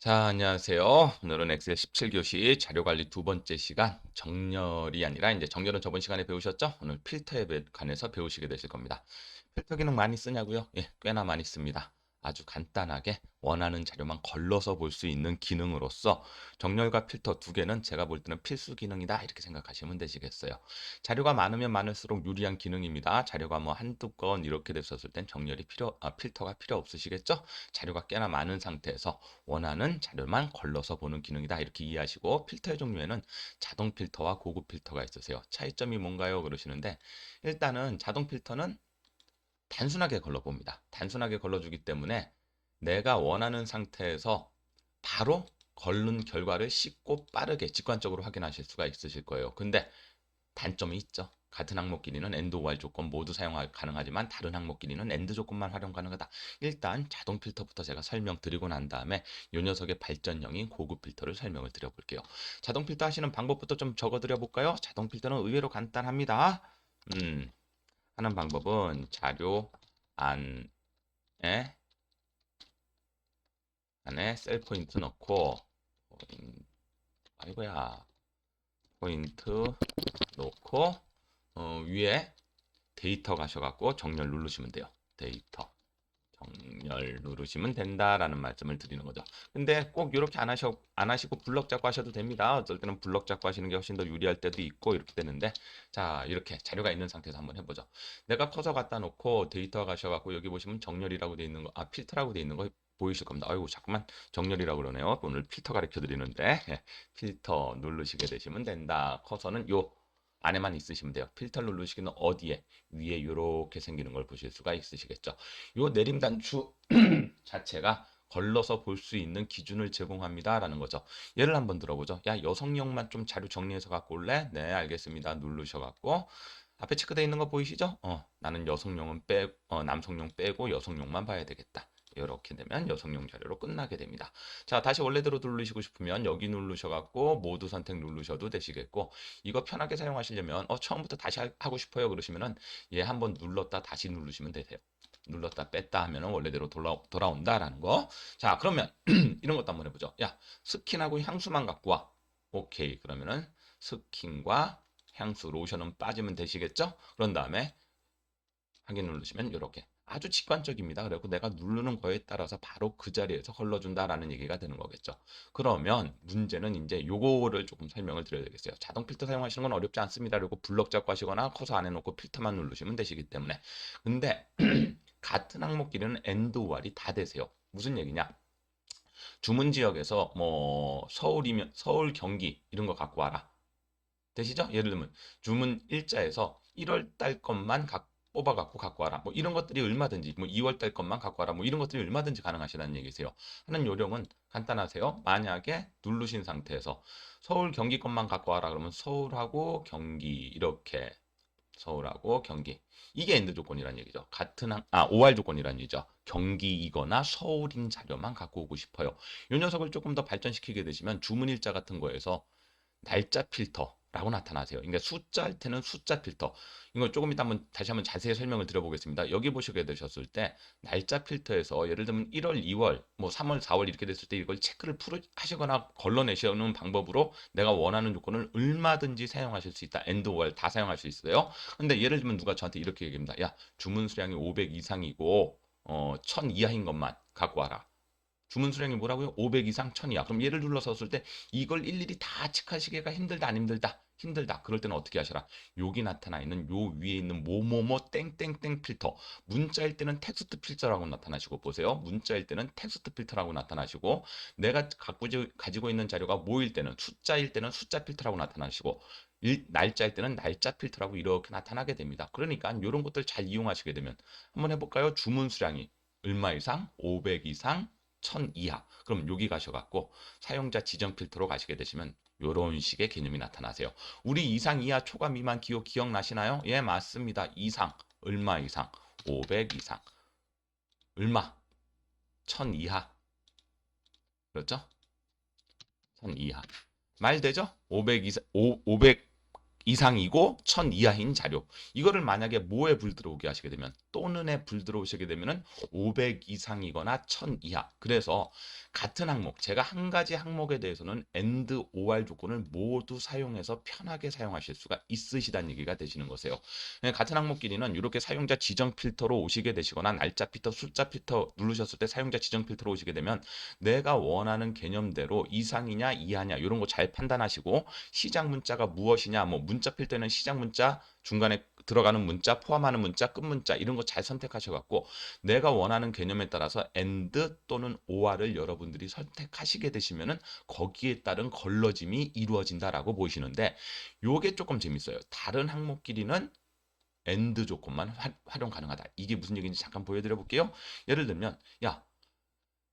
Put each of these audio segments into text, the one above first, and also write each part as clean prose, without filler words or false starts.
자, 안녕하세요. 오늘은 엑셀 17교시 자료관리 두 번째 시간 정렬이 아니라 이제 정렬은 저번 시간에 배우셨죠? 오늘 필터에 관해서 배우시게 되실 겁니다. 필터 기능 많이 쓰냐고요? 예, 꽤나 많이 씁니다. 아주 간단하게 원하는 자료만 걸러서 볼 수 있는 기능으로서 정렬과 필터 두 개는 제가 볼 때는 필수 기능이다 이렇게 생각하시면 되시겠어요. 자료가 많으면 많을수록 유리한 기능입니다. 자료가 뭐 한두 건 이렇게 됐었을 땐 필터가 필요 없으시겠죠? 자료가 꽤나 많은 상태에서 원하는 자료만 걸러서 보는 기능이다 이렇게 이해하시고, 필터의 종류에는 자동 필터와 고급 필터가 있으세요. 차이점이 뭔가요? 그러시는데, 일단은 자동 필터는 단순하게 걸러봅니다. 단순하게 걸러주기 때문에 내가 원하는 상태에서 바로 걸른 결과를 쉽고 빠르게 직관적으로 확인하실 수가 있으실 거예요. 근데 단점이 있죠. 같은 항목끼리는 AND OR 조건 모두 사용 가능하지만 다른 항목끼리는 AND 조건만 활용 가능하다. 일단 자동 필터부터 제가 설명드리고 난 다음에 이 녀석의 발전형인 고급 필터를 설명을 드려볼게요. 자동 필터 하시는 방법부터 좀 적어드려 볼까요? 자동 필터는 의외로 간단합니다. 하는 방법은 자료 안에 셀 포인트 넣고 아이고야 포인트 놓고 위에 데이터 가셔갖고 정렬 누르시면 돼요. 데이터 정렬 누르시면 된다라는 말씀을 드리는 거죠. 근데 꼭 이렇게 안 하시고 블럭 잡고 하셔도 됩니다. 어쩔 때는 블럭 잡고 하시는 게 훨씬 더 유리할 때도 있고 이렇게 되는데, 자, 이렇게 자료가 있는 상태에서 한번 해보죠. 내가 커서 갖다 놓고 데이터 가셔갖고 여기 보시면 정렬이라고 돼 있는 거, 필터라고 돼 있는 거 보이실 겁니다. 아이고, 자꾸만 정렬이라고 그러네요. 오늘 필터 가르쳐 드리는데, 필터 누르시게 되시면 된다. 커서는 요 안에만 있으시면 돼요. 필터 누르시기는 어디에? 위에 이렇게 생기는 걸 보실 수가 있으시겠죠. 요 내림 단추 자체가 걸러서 볼 수 있는 기준을 제공합니다라는 거죠. 예를 한번 들어보죠. 야, 여성용만 좀 자료 정리해서 갖고 올래? 네, 알겠습니다. 누르셔 갖고 앞에 체크되어 있는 거 보이시죠? 나는 남성용 빼고 여성용만 봐야 되겠다. 이렇게 되면 여성용 자료로 끝나게 됩니다. 자, 다시 원래대로 누르시고 싶으면 여기 누르셔갖고 모두 선택 누르셔도 되시겠고, 이거 편하게 사용하시려면 처음부터 다시 하고 싶어요 그러시면은 한번 눌렀다 다시 누르시면 되세요. 눌렀다 뺐다 하면은 원래대로 돌아온다라는 거. 자, 그러면 이런 것도 한번 해보죠. 야, 스킨하고 향수만 갖고 와. 오케이. 그러면은 스킨과 향수, 로션은 빠지면 되시겠죠? 그런 다음에 확인 누르시면 이렇게 아주 직관적입니다. 그리고 내가 누르는 거에 따라서 바로 그 자리에서 걸러준다라는 얘기가 되는 거겠죠. 그러면 문제는 이제 요거를 조금 설명을 드려야 되겠어요. 자동 필터 사용하시는 건 어렵지 않습니다. 그리고 블럭 잡고 하시거나 커서 안에 놓고 필터만 누르시면 되시기 때문에. 근데 같은 항목끼리는 엔드 오알이 다 되세요. 무슨 얘기냐? 주문 지역에서 뭐 서울이면 서울, 경기 이런 거 갖고 와라. 되시죠? 예를 들면 주문 일자에서 1월 달 것만 뽑아 갖고 와라. 뭐 이런 것들이 얼마든지, 뭐 2월 달 것만 갖고 와라. 뭐 이런 것들이 얼마든지 가능하시다는 얘기세요. 하는 요령은 간단하세요. 만약에 누르신 상태에서 서울, 경기 것만 갖고 와라 그러면 서울하고 경기 이렇게, 서울하고 경기. 이게 엔드 조건이란 얘기죠. OR 조건이란 얘기죠. 경기이거나 서울인 자료만 갖고 오고 싶어요. 이 녀석을 조금 더 발전시키게 되시면 주문 일자 같은 거에서 날짜 필터라고 나타나세요. 그러니까 숫자일 때는 숫자 필터. 이거 조금 이따 다시 한번 자세히 설명을 드려보겠습니다. 여기 보시게 되셨을 때 날짜 필터에서 예를 들면 1월, 2월, 뭐 3월, 4월 이렇게 됐을 때 이걸 체크를 하시거나 걸러내시는 방법으로 내가 원하는 조건을 얼마든지 사용하실 수 있다. 엔드 월 다 사용할 수 있어요. 근데 예를 들면 누가 저한테 이렇게 얘기합니다. 야, 주문 수량이 500 이상이고 1000 이하인 것만 갖고 와라. 주문 수량이 뭐라고요? 500 이상 1000이야. 그럼 얘를 눌러서 때 이걸 일일이 다 체크하시기가 힘들다 안 힘들다? 힘들다. 그럴 때는 어떻게 하셔라? 여기 나타나 있는 요 위에 있는 뭐뭐뭐 땡땡땡 필터. 문자일 때는 텍스트 필터라고 나타나시고 보세요. 문자일 때는 텍스트 필터라고 나타나시고, 내가 가지고 있는 자료가 뭐일 때는 숫자일 때는 숫자 필터라고 나타나시고, 날짜일 때는 날짜 필터라고 이렇게 나타나게 됩니다. 그러니까 이런 것들 잘 이용하시게 되면 한번 해볼까요? 주문 수량이 얼마 이상? 500 이상? 1000 이하. 그럼 여기 가셔갖고 사용자 지정 필터로 가시게 되시면 이런 식의 개념이 나타나세요. 우리 이상, 이하, 초과, 미만, 기억나시나요? 예, 맞습니다. 이상, 얼마 이상, 500 이상, 얼마, 1000 이하. 그렇죠? 1000 이하. 말 되죠? 500 이상, 500 이상이고 1000 이하인 자료. 이거를 만약에 뭐에 불 들어오게 하시게 되면, 또는에 불 들어오시게 되면은 500 이상이거나 1000 이하. 그래서 같은 항목, 제가 한 가지 항목에 대해서는 and, or 조건을 모두 사용해서 편하게 사용하실 수가 있으시다는 얘기가 되시는 거세요. 같은 항목끼리는 이렇게 사용자 지정 필터로 오시게 되시거나 날짜 필터, 숫자 필터 누르셨을 때 사용자 지정 필터로 오시게 되면 내가 원하는 개념대로 이상이냐 이하냐 이런 거 잘 판단하시고 시작 문자가 무엇이냐, 뭐 문자 필터는 시작 문자, 중간에 들어가는 문자, 포함하는 문자, 끝 문자 이런 거 잘 선택하셔갖고 내가 원하는 개념에 따라서 and 또는 or를 여러분들이 선택하시게 되시면은 거기에 따른 걸러짐이 이루어진다라고 보시는데 요게 조금 재밌어요. 다른 항목끼리는 and 조건만 활용 가능하다. 이게 무슨 얘기인지 잠깐 보여드려 볼게요. 예를 들면 야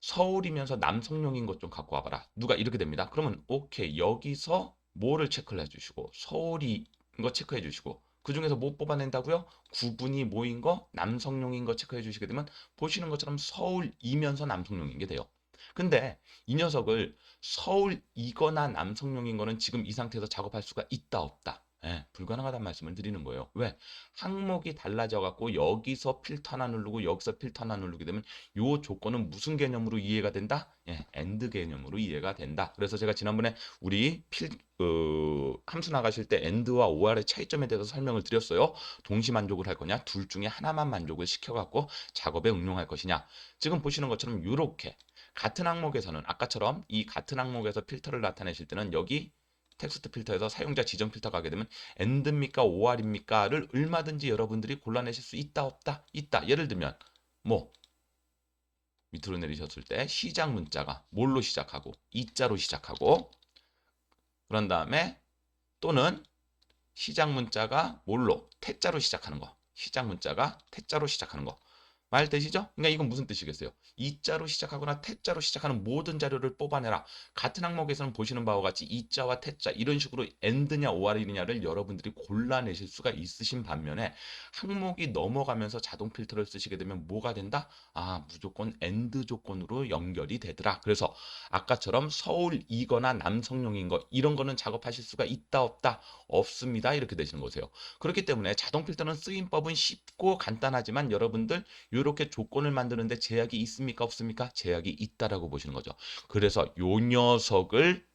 서울이면서 남성용인 것 좀 갖고 와봐라. 누가 이렇게 됩니다. 그러면 오케이 여기서 뭐를 체크를 해주시고 서울이 거 체크해 주시고 그 중에서 뭐 뽑아낸다고요? 구분이 뭐인 거 남성용인 거 체크해 주시게 되면 보시는 것처럼 서울이면서 남성용인 게 돼요. 근데 이 녀석을 서울이거나 남성용인 거는 지금 이 상태에서 작업할 수가 있다 없다. 예, 불가능하다는 말씀을 드리는 거예요. 왜? 항목이 달라져 갖고 여기서 필터 하나 누르고 여기서 필터 하나 누르게 되면 요 조건은 무슨 개념으로 이해가 된다? 예, AND 개념으로 이해가 된다. 그래서 제가 지난번에 우리 함수 나가실 때 AND와 OR의 차이점에 대해서 설명을 드렸어요. 동시 만족을 할 거냐? 둘 중에 하나만 만족을 시켜갖고 작업에 응용할 것이냐? 지금 보시는 것처럼 이렇게 같은 항목에서는 아까처럼 이 같은 항목에서 필터를 나타내실 때는 여기 텍스트 필터에서 사용자 지정 필터 가게 되면 AND입니까? OR입니까?를 얼마든지 여러분들이 골라내실 수 있다 없다? 있다. 예를 들면 뭐 밑으로 내리셨을 때 시작 문자가 뭘로 시작하고 이자로 시작하고 그런 다음에 또는 시작 문자가 뭘로 태자로 시작하는 거 시작 문자가 태자로 시작하는 거 말 되시죠? 그러니까 이건 무슨 뜻이겠어요? 이자로 시작하거나 태자로 시작하는 모든 자료를 뽑아내라. 같은 항목에서는 보시는 바와 같이 이자와 태자 이런 식으로 AND냐 OR이냐를 여러분들이 골라내실 수가 있으신 반면에 항목이 넘어가면서 자동 필터를 쓰시게 되면 뭐가 된다? 아 무조건 AND 조건으로 연결이 되더라. 그래서 아까처럼 서울이거나 남성용인 거 이런 거는 작업하실 수가 있다 없다? 없습니다. 이렇게 되시는 거세요. 그렇기 때문에 자동 필터는 쓰임법은 쉽고 간단하지만 여러분들 이렇게 조건을 만드는데 제약이 있습니까? 없습니까? 제약이 있다라고 보시는 거죠. 그래서 요 녀석을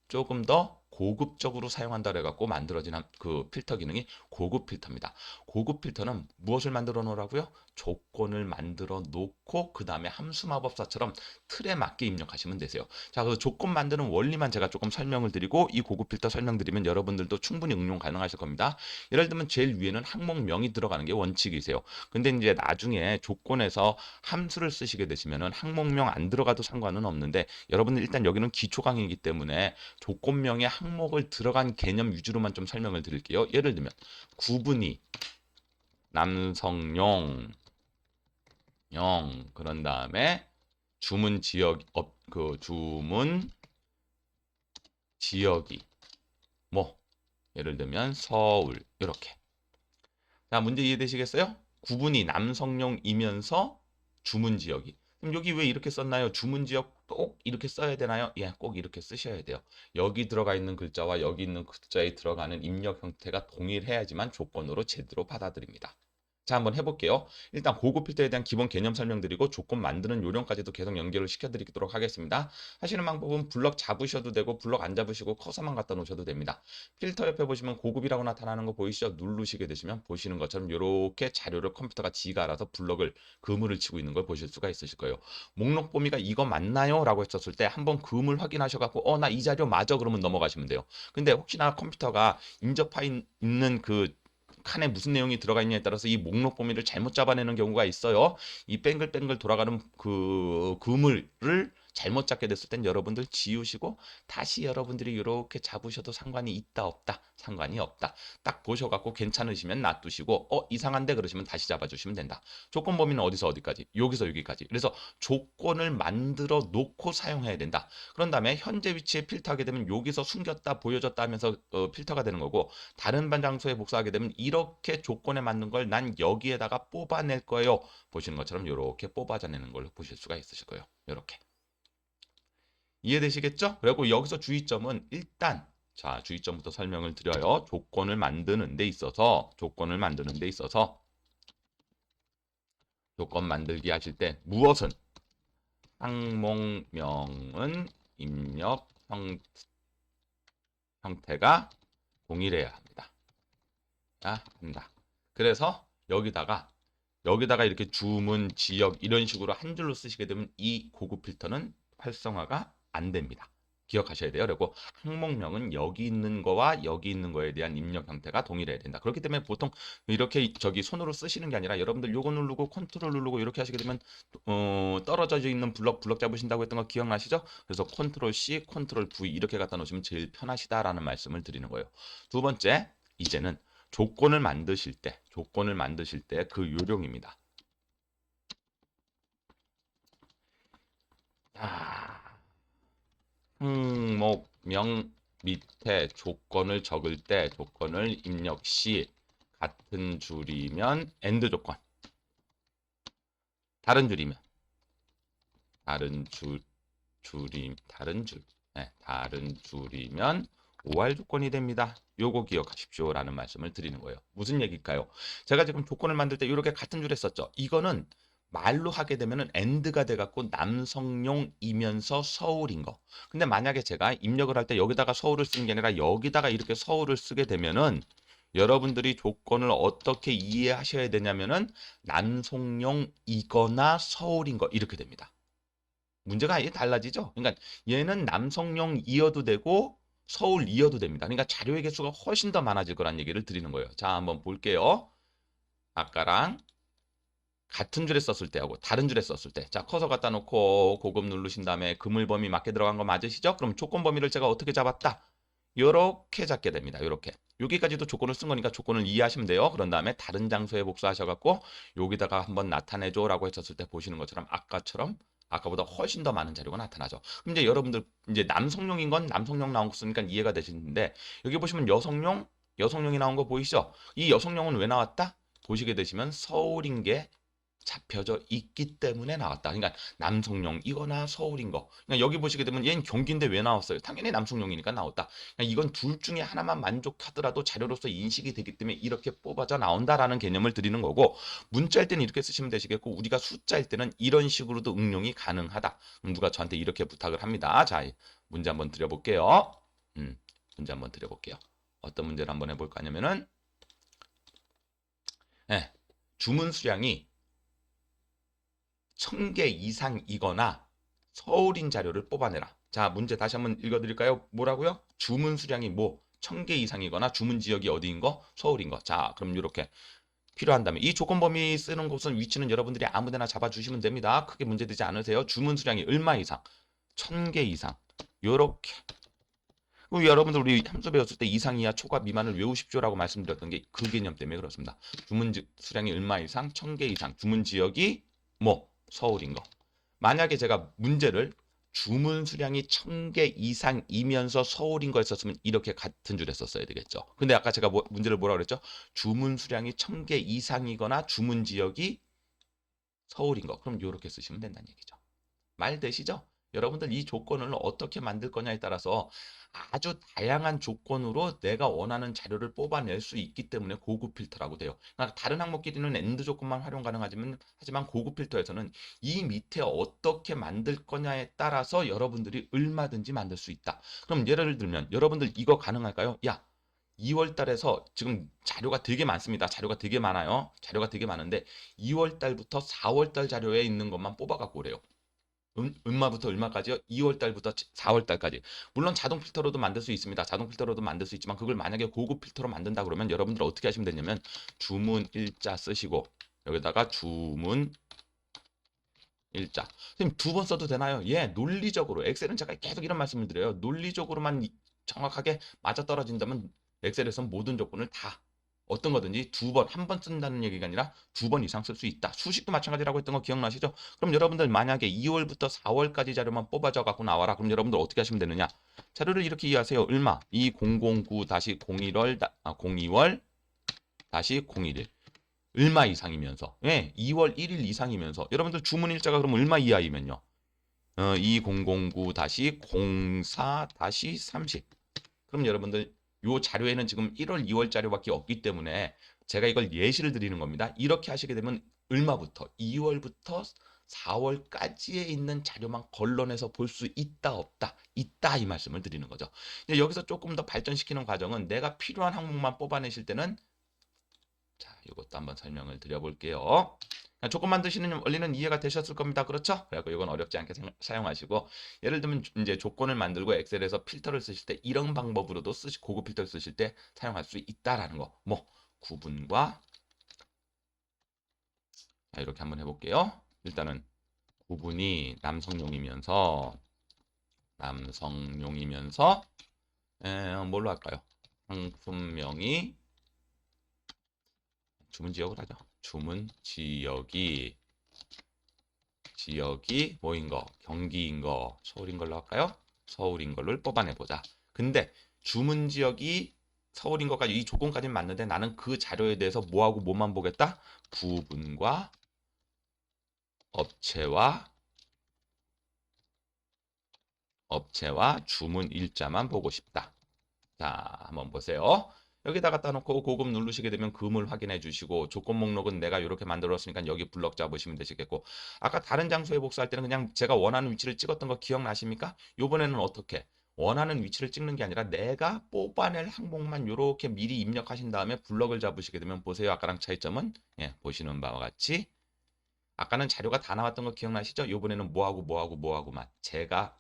조금 더 고급적으로 사용한다 그래갖고 만들어진 그 필터 기능이 고급 필터입니다. 고급 필터는 무엇을 만들어 놓으라고요? 조건을 만들어 놓고 그 다음에 함수 마법사처럼 틀에 맞게 입력하시면 되세요. 자, 그 조건 만드는 원리만 제가 조금 설명을 드리고 이 고급 필터 설명드리면 여러분들도 충분히 응용 가능하실 겁니다. 예를 들면 제일 위에는 항목명이 들어가는 게 원칙이세요. 근데 이제 나중에 조건에서 함수를 쓰시게 되시면은 항목명 안 들어가도 상관은 없는데 여러분들 일단 여기는 기초 강의이기 때문에 조건명의 항목을 들어간 개념 위주로만 좀 설명을 드릴게요. 예를 들면 구분이 남성용 영 그런 다음에 주문 지역 그 주문 지역이 뭐 예를 들면 서울 이렇게. 자, 문제 이해되시겠어요? 구분이 남성용이면서 주문 지역이. 그럼 여기 왜 이렇게 썼나요? 주문 지역 꼭 이렇게 써야 되나요? 예, 꼭 이렇게 쓰셔야 돼요. 여기 들어가 있는 글자와 여기 있는 글자에 들어가는 입력 형태가 동일해야지만 조건으로 제대로 받아들입니다. 자, 한번 해볼게요. 일단 고급 필터에 대한 기본 개념 설명드리고 조건 만드는 요령까지도 계속 연결을 시켜드리도록 하겠습니다. 하시는 방법은 블럭 잡으셔도 되고 블럭 안 잡으시고 커서만 갖다 놓으셔도 됩니다. 필터 옆에 보시면 고급이라고 나타나는 거 보이시죠? 누르시게 되시면 보시는 것처럼 이렇게 자료를 컴퓨터가 지가 알아서 블럭을 그물을 치고 있는 걸 보실 수가 있으실 거예요. 목록 범위가 이거 맞나요? 라고 했었을 때 한번 그물 확인하셔갖고 나 이 자료 맞아 그러면 넘어가시면 돼요. 근데 혹시나 컴퓨터가 인접하 있는 그 칸에 무슨 내용이 들어가 있냐에 따라서 이 목록 범위를 잘못 잡아내는 경우가 있어요. 이 뱅글뱅글 돌아가는 그 그물을 잘못 잡게 됐을 땐 여러분들 지우시고 다시 여러분들이 이렇게 잡으셔도 상관이 있다 없다 상관이 없다. 딱 보셔갖고 괜찮으시면 놔두시고 이상한데 그러시면 다시 잡아주시면 된다. 조건 범위는 어디서 어디까지? 여기서 여기까지. 그래서 조건을 만들어 놓고 사용해야 된다. 그런 다음에 현재 위치에 필터하게 되면 여기서 숨겼다 보여졌다 하면서 필터가 되는 거고 다른 장소에 복사하게 되면 이렇게 조건에 맞는 걸 난 여기에다가 뽑아낼 거예요. 보시는 것처럼 이렇게 뽑아내는 걸 보실 수가 있으실 거예요. 이렇게. 이해되시겠죠? 그리고 여기서 주의점은 일단 자 주의점부터 설명을 드려요. 조건을 만드는 데 있어서 조건 만들기 하실 때 무엇은 항목명은 입력 형태가 동일해야 합니다. 한다. 그래서 여기다가 이렇게 주문, 지역 이런 식으로 한 줄로 쓰시게 되면 이 고급 필터는 활성화가 안 됩니다. 기억하셔야 돼요. 그리고 항목명은 여기 있는 거와 여기 있는 거에 대한 입력 형태가 동일해야 된다. 그렇기 때문에 보통 이렇게 손으로 쓰시는 게 아니라 여러분들 요거 누르고 컨트롤 누르고 이렇게 하시게 되면 떨어져 있는 블럭 잡으신다고 했던 거 기억나시죠? 그래서 컨트롤 C, 컨트롤 V 이렇게 갖다 놓으시면 제일 편하시다라는 말씀을 드리는 거예요. 두 번째, 이제는 조건을 만드실 때 그 요령입니다. 항목명 밑에 조건을 적을 때 조건을 입력 시 같은 줄이면 AND 조건, 다른 줄이면 다른 줄이면 OR 조건이 됩니다. 요거 기억하십시오 라는 말씀을 드리는 거예요. 무슨 얘기일까요? 제가 지금 조건을 만들 때 이렇게 같은 줄에 썼죠. 이거는 말로 하게 되면은 AND가 돼갖고 남성용이면서 서울인 거. 근데 만약에 제가 입력을 할 때 여기다가 서울을 쓰는 게 아니라 여기다가 이렇게 서울을 쓰게 되면은 여러분들이 조건을 어떻게 이해하셔야 되냐면은 남성용이거나 서울인 거 이렇게 됩니다. 문제가 아예 달라지죠. 그러니까 얘는 남성용이어도 되고 서울이어도 됩니다. 그러니까 자료의 개수가 훨씬 더 많아질 거란 얘기를 드리는 거예요. 자, 한번 볼게요. 아까랑 같은 줄에 썼을 때하고 다른 줄에 썼을 때. 자, 커서 갖다 놓고 고급 누르신 다음에 그물 범위 맞게 들어간 거 맞으시죠? 그럼 조건 범위를 제가 어떻게 잡았다? 요렇게 잡게 됩니다. 요렇게. 여기까지도 조건을 쓴 거니까 조건을 이해하시면 돼요. 그런 다음에 다른 장소에 복수하셔갖고 여기다가 한번 나타내줘라고 했었을 때 보시는 것처럼 아까보다 훨씬 더 많은 자료가 나타나죠. 그럼 이제 여러분들 이제 남성용인 건 남성용 나온 거 쓰니까 이해가 되시는데 여기 보시면 여성용이 나온 거 보이시죠? 이 여성용은 왜 나왔다? 보시게 되시면 서울인 게 잡혀져 있기 때문에 나왔다. 그러니까 남성용이거나 서울인 거. 그러니까 여기 보시게 되면 얘는 경기인데 왜 나왔어요? 당연히 남성용이니까 나왔다. 그러니까 이건 둘 중에 하나만 만족하더라도 자료로서 인식이 되기 때문에 이렇게 뽑아져 나온다라는 개념을 드리는 거고 문자일 때는 이렇게 쓰시면 되시겠고 우리가 숫자일 때는 이런 식으로도 응용이 가능하다. 누가 저한테 이렇게 부탁을 합니다. 자, 문제 한번 드려볼게요. 문제 한번 드려볼게요. 어떤 문제를 한번 해볼까 하냐면은 주문 수량이 1000개 이상이거나 서울인 자료를 뽑아내라. 자, 문제 다시 한번 읽어드릴까요? 뭐라고요? 주문 수량이 1000개 이상이거나 주문 지역이 어디인 거? 서울인 거. 자, 그럼 이렇게 필요한다면 이 조건 범위 쓰는 곳은 위치는 여러분들이 아무데나 잡아주시면 됩니다. 크게 문제되지 않으세요. 주문 수량이 얼마 이상? 1000개 이상. 요렇게. 여러분들 우리 함수 배웠을 때 이상, 이하, 초과, 미만을 외우십시오라고 말씀드렸던 게 그 개념 때문에 그렇습니다. 주문 수량이 얼마 이상? 1000개 이상. 주문 지역이 서울인 거. 만약에 제가 문제를 주문 수량이 1000개 이상이면서 서울인 거였었으면 이렇게 같은 줄에 썼어야 되겠죠. 근데 아까 제가 문제를 뭐라고 그랬죠? 주문 수량이 1000개 이상이거나 주문 지역이 서울인 거. 그럼 이렇게 쓰시면 된다는 얘기죠. 말 되시죠? 여러분들 이 조건을 어떻게 만들 거냐에 따라서 아주 다양한 조건으로 내가 원하는 자료를 뽑아낼 수 있기 때문에 고급 필터라고 돼요. 그러니까 다른 항목끼리는 AND 조건만 활용 하지만 고급 필터에서는 이 밑에 어떻게 만들 거냐에 따라서 여러분들이 얼마든지 만들 수 있다. 그럼 예를 들면 여러분들 이거 가능할까요? 야, 2월 달에서 지금 자료가 되게 많습니다. 자료가 되게 많아요. 자료가 되게 많은데 2월 달부터 4월 달 자료에 있는 것만 뽑아갖고 오래요. 얼마부터 얼마까지요? 2월 달부터 4월 달까지. 물론 자동 필터로도 만들 수 있습니다. 자동 필터로도 만들 수 있지만 그걸 만약에 고급 필터로 만든다 그러면 여러분들 어떻게 하시면 되냐면 주문 일자 쓰시고 여기다가 주문 일자. 선생님 2번 써도 되나요? 예, 논리적으로. 엑셀은 제가 계속 이런 말씀을 드려요. 논리적으로만 정확하게 맞아떨어진다면 엑셀에서는 모든 조건을 다 어떤 거든지 한 번 쓴다는 얘기가 아니라 2번 이상 쓸 수 있다. 수식도 마찬가지라고 했던 거 기억나시죠? 그럼 여러분들 만약에 2월부터 4월까지 자료만 뽑아져 갖고 나와라. 그럼 여러분들 어떻게 하시면 되느냐? 자료를 이렇게 이해하세요. 얼마? 2009-01월 02월-01일. 얼마 이상이면서. 예, 2월 1일 이상이면서. 여러분들 주문 일자가 그럼 얼마 이하이면요? 2009-04-30. 그럼 여러분들 요 자료에는 지금 1월, 2월 자료밖에 없기 때문에 제가 이걸 예시를 드리는 겁니다. 이렇게 하시게 되면 얼마부터? 2월부터 4월까지에 있는 자료만 걸러내서 볼 수 있다 없다 있다 이 말씀을 드리는 거죠. 이제 여기서 조금 더 발전시키는 과정은 내가 필요한 항목만 뽑아내실 때는 자 이것도 한번 설명을 드려볼게요. 조건만 드시는 원리는 이해가 되셨을 겁니다. 그렇죠? 그래서 이건 어렵지 않게 사용하시고 예를 들면 이제 조건을 만들고 엑셀에서 필터를 쓰실 때 이런 방법으로도 고급 필터를 쓰실 때 사용할 수 있다라는 거. 뭐 구분과 자, 이렇게 한번 해볼게요. 일단은 구분이 남성용이면서 뭘로 할까요? 상품명이 주문 지역을 하죠. 주문 지역이 뭐인 거? 경기인 거, 서울인 걸로 할까요? 서울인 걸로 뽑아내 보자. 근데 주문 지역이 서울인 것까지 이 조건까지는 맞는데 나는 그 자료에 대해서 뭐하고 뭐만 보겠다? 부분과 업체와 주문 일자만 보고 싶다. 자, 한번 보세요. 여기다가 따놓고 고급 누르시게 되면 금을 확인해 주시고 조건 목록은 내가 이렇게 만들었으니까 여기 블럭 잡으시면 되시겠고 아까 다른 장소에 복사할 때는 그냥 제가 원하는 위치를 찍었던 거 기억나십니까? 요번에는 어떻게? 원하는 위치를 찍는 게 아니라 내가 뽑아낼 항목만 이렇게 미리 입력하신 다음에 블럭을 잡으시게 되면 보세요. 아까랑 차이점은 예, 보시는 바와 같이 아까는 자료가 다 나왔던 거 기억나시죠? 요번에는 뭐하고만 제가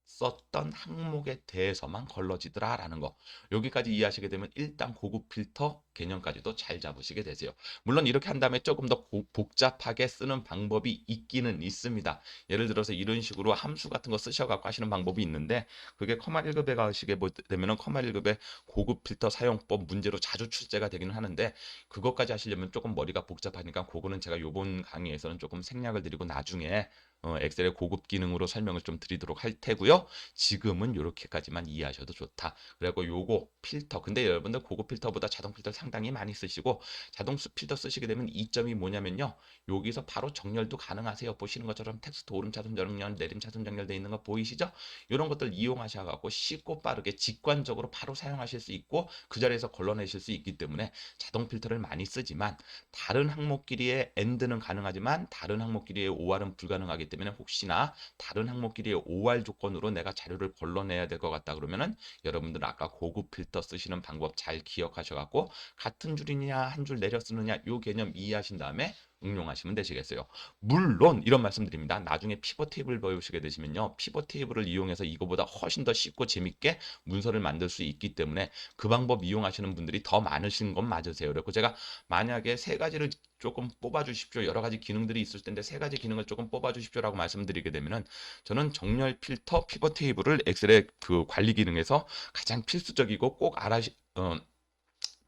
썼던 항목에 대해서만 걸러지더라라는 거. 여기까지 이해하시게 되면 일단 고급 필터 개념까지도 잘 잡으시게 되세요. 물론 이렇게 한 다음에 조금 더 복잡하게 쓰는 방법이 있기는 있습니다. 예를 들어서 이런 식으로 함수 같은 거 쓰셔갖고 하시는 방법이 있는데 그게 커마 1급에 가시게 되면은 커마 1급의 고급 필터 사용법 문제로 자주 출제가 되기는 하는데 그것까지 하시려면 조금 머리가 복잡하니까 그거는 제가 요번 강의에서는 조금 생략을 드리고 나중에 엑셀의 고급 기능으로 설명을 좀 드리도록 할 테고요. 지금은 이렇게까지만 이해하셔도 좋다. 그리고 요거 필터. 근데 여러분들 고급 필터보다 자동 필터 상당히 많이 쓰시고 자동 필터 쓰시게 되면 이점이 뭐냐면요. 여기서 바로 정렬도 가능하세요. 보시는 것처럼 텍스트 오름 차순 정렬, 내림 차순 정렬되어 있는 거 보이시죠? 이런 것들 이용하셔갖고 쉽고 빠르게 직관적으로 바로 사용하실 수 있고 그 자리에서 걸러내실 수 있기 때문에 자동 필터를 많이 쓰지만 다른 항목끼리의 AND는 가능하지만 다른 항목끼리의 OR은 불가능하기 때문에 혹시나 다른 항목끼리의 OR 조건으로 내가 자료를 걸러내야 될 것 같다 그러면은 여러분들 아까 고급 필터 쓰시는 방법 잘 기억하셔갖고 같은 줄이냐 한 줄 내려 쓰느냐 요 개념 이해하신 다음에 응용하시면 되시겠어요. 물론 이런 말씀드립니다. 나중에 피벗 테이블 배우시게 되시면요. 피벗 테이블을 이용해서 이거보다 훨씬 더 쉽고 재밌게 문서를 만들 수 있기 때문에 그 방법 이용하시는 분들이 더 많으신 건 맞으세요. 그리고 제가 만약에 세 가지를 조금 뽑아 주십시오. 여러 가지 기능들이 있을 텐데 세 가지 기능을 조금 뽑아 주십시오라고 말씀드리게 되면은 저는 정렬 필터 피벗 테이블을 엑셀의 그 관리 기능에서 가장 필수적이고 꼭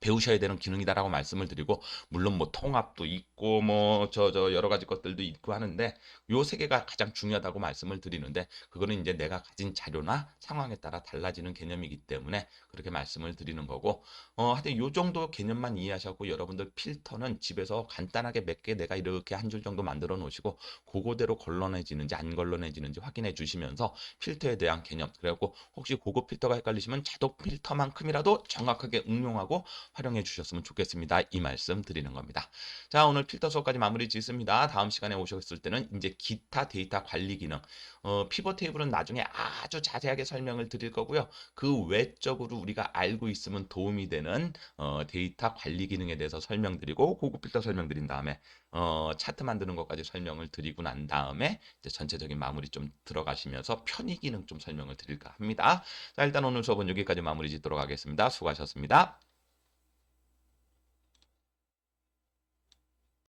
배우셔야 되는 기능이다라고 말씀을 드리고 물론 뭐 통합도 있고 뭐 저 여러 가지 것들도 있고 하는데 요 세 개가 가장 중요하다고 말씀을 드리는데 그거는 이제 내가 가진 자료나 상황에 따라 달라지는 개념이기 때문에 그렇게 말씀을 드리는 거고 하여튼 요 정도 개념만 이해하셨고 여러분들 필터는 집에서 간단하게 몇 개 내가 이렇게 한 줄 정도 만들어 놓으시고 그거대로 걸러내지는지 안 걸러내지는지 확인해 주시면서 필터에 대한 개념 그리고 혹시 고급 필터가 헷갈리시면 자동 필터만큼이라도 정확하게 응용하고 활용해 주셨으면 좋겠습니다. 이 말씀 드리는 겁니다. 자, 오늘 필터 수업까지 마무리 짓습니다. 다음 시간에 오셨을 때는 이제 기타 데이터 관리 기능, 피벗 테이블은 나중에 아주 자세하게 설명을 드릴 거고요. 그 외적으로 우리가 알고 있으면 도움이 되는 데이터 관리 기능에 대해서 설명드리고 고급 필터 설명드린 다음에 차트 만드는 것까지 설명을 드리고 난 다음에 이제 전체적인 마무리 좀 들어가시면서 편의 기능 좀 설명을 드릴까 합니다. 자, 일단 오늘 수업은 여기까지 마무리 짓도록 하겠습니다. 수고하셨습니다.